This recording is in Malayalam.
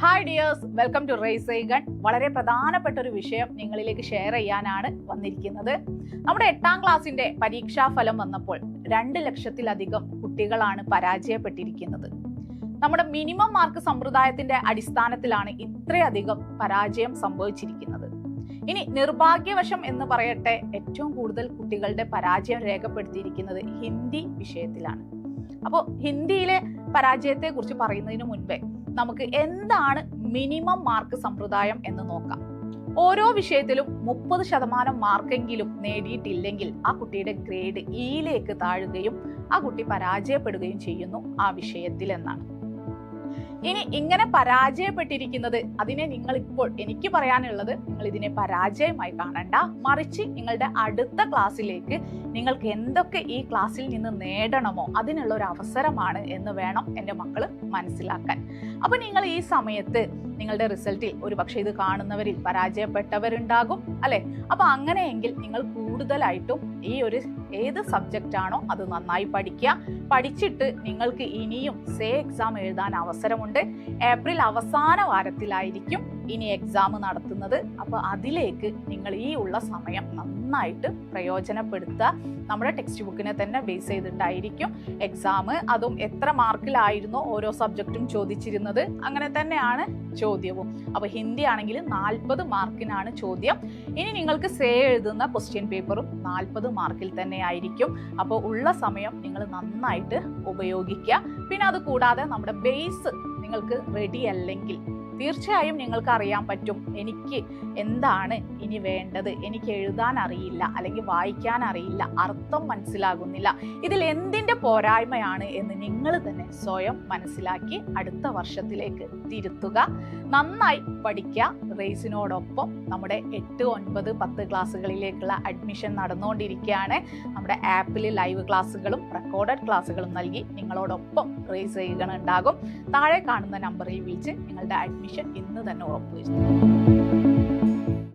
ഹായ് ഡിയേഴ്സ്, വെൽക്കം ടു റേസ് ഐഗൺ. വളരെ പ്രധാനപ്പെട്ട ഒരു വിഷയം നിങ്ങളിലേക്ക് ഷെയർ ചെയ്യാനാണ് വന്നിരിക്കുന്നത്. നമ്മുടെ 8ാം ക്ലാസ്സിന്റെ പരീക്ഷാ ഫലം വന്നപ്പോൾ 2 ലക്ഷത്തിലധികം കുട്ടികളാണ് പരാജയപ്പെട്ടിരിക്കുന്നത്. നമ്മുടെ മിനിമം മാർക്ക് സമ്പ്രദായത്തിന്റെ അടിസ്ഥാനത്തിലാണ് ഇത്രയധികം പരാജയം സംഭവിച്ചിരിക്കുന്നത്. ഇനി നിർഭാഗ്യവശം എന്ന് പറയട്ടെ, ഏറ്റവും കൂടുതൽ കുട്ടികളുടെ പരാജയം രേഖപ്പെടുത്തിയിരിക്കുന്നത് ഹിന്ദി വിഷയത്തിലാണ്. അപ്പോൾ ഹിന്ദിയിലെ പരാജയത്തെ കുറിച്ച് പറയുന്നതിന് മുൻപേ നമുക്ക് എന്താണ് മിനിമം മാർക്ക് സമ്പ്രദായം എന്ന് നോക്കാം. ഓരോ വിഷയത്തിലും 30% മാർക്കെങ്കിലും നേടിയിട്ടില്ലെങ്കിൽ ആ കുട്ടിയുടെ ഗ്രേഡ് ഇയിലേക്ക് താഴുകയും ആ കുട്ടി പരാജയപ്പെടുകയും ചെയ്യുന്നു ആ വിഷയത്തിൽ എന്നാണ്. ഇനി ഇങ്ങനെ പരാജയപ്പെട്ടിരിക്കുന്നത്, അതിനെ നിങ്ങൾ ഇപ്പോൾ എനിക്ക് പറയാനുള്ളത്, നിങ്ങൾ ഇതിനെ പരാജയമായി കാണണ്ട, മറിച്ച് നിങ്ങളുടെ അടുത്ത ക്ലാസ്സിലേക്ക് നിങ്ങൾക്ക് എന്തൊക്കെ ഈ ക്ലാസ്സിൽ നിന്ന് നേടണമോ അതിനുള്ള ഒരു അവസരമാണ് എന്ന് വേണം എൻ്റെ മക്കൾ മനസ്സിലാക്കാൻ. അപ്പൊ നിങ്ങൾ ഈ സമയത്ത് നിങ്ങളുടെ റിസൾട്ടിൽ ഒരുപക്ഷെ ഇത് കാണുന്നവരിൽ പരാജയപ്പെട്ടവരുണ്ടാകും അല്ലെ. അപ്പൊ അങ്ങനെയെങ്കിൽ നിങ്ങൾ കൂടുതലായിട്ടും ഈ ഒരു ഏത് സബ്ജക്റ്റ് ആണോ അത് നന്നായി പഠിച്ചിട്ട് നിങ്ങൾക്ക് ഇനിയും എക്സാം എഴുതാൻ അവസരമുണ്ട്. ഏപ്രിൽ അവസാന വാരത്തിലായിരിക്കും ഇനി എക്സാം നടത്തുന്നത്. അപ്പൊ അതിലേക്ക് നിങ്ങൾ ഈ ഉള്ള സമയം നന്നായിട്ട് പ്രയോജനപ്പെടുത്തുക. നമ്മുടെ ടെക്സ്റ്റ് ബുക്കിനെ തന്നെ ബേസ് ചെയ്തിട്ടായിരിക്കും എക്സാം. അതും എത്ര മാർക്കിലായിരുന്നോ ഓരോ സബ്ജക്റ്റും ചോദിച്ചിരുന്നത്, അങ്ങനെ തന്നെയാണ് ചോദ്യവും. അപ്പൊ ഹിന്ദി ആണെങ്കിൽ 40 മാർക്കിനാണ് ചോദ്യം. ഇനി നിങ്ങൾക്ക് എഴുതുന്ന ക്വസ്റ്റ്യൻ പേപ്പറും 40 മാർക്കിൽ തന്നെ ആയിരിക്കും. അപ്പോൾ ഉള്ള സമയം നിങ്ങൾ നന്നായിട്ട് ഉപയോഗിക്കുക. പിന്നെ അത് കൂടാതെ നമ്മുടെ ബേസ് നിങ്ങൾക്ക് റെഡി അല്ലെങ്കിൽ തീർച്ചയായും നിങ്ങൾക്ക് അറിയാൻ പറ്റും, എനിക്ക് എന്താണ് ഇനി വേണ്ടത്, എനിക്ക് എഴുതാൻ അറിയില്ല അല്ലെങ്കിൽ വായിക്കാൻ അറിയില്ല, അർത്ഥം മനസ്സിലാകുന്നില്ല, ഇതിൽ എന്തിൻ്റെ പോരായ്മയാണ് എന്ന് നിങ്ങൾ തന്നെ സ്വയം മനസ്സിലാക്കി അടുത്ത വർഷത്തിലേക്ക് തിരുത്തുക. നന്നായി പഠിക്കുക. റേസിനോടൊപ്പം നമ്മുടെ 8, 9, 10 ക്ലാസ്സുകളിലേക്കുള്ള അഡ്മിഷൻ നടന്നുകൊണ്ടിരിക്കുകയാണ്. നമ്മുടെ ആപ്പിൽ ലൈവ് ക്ലാസ്സുകളും റെക്കോർഡഡ് ക്ലാസ്സുകളും നൽകി നിങ്ങളോടൊപ്പം റേസ് ചെയ്യുന്നുണ്ടാകും. താഴെ കാണുന്ന നമ്പറിൽ വിളിച്ച് നിങ്ങളുടെ അഡ്മിഷൻ ഇന്ന് തന്നെ ഉറപ്പുവരുത്തുക.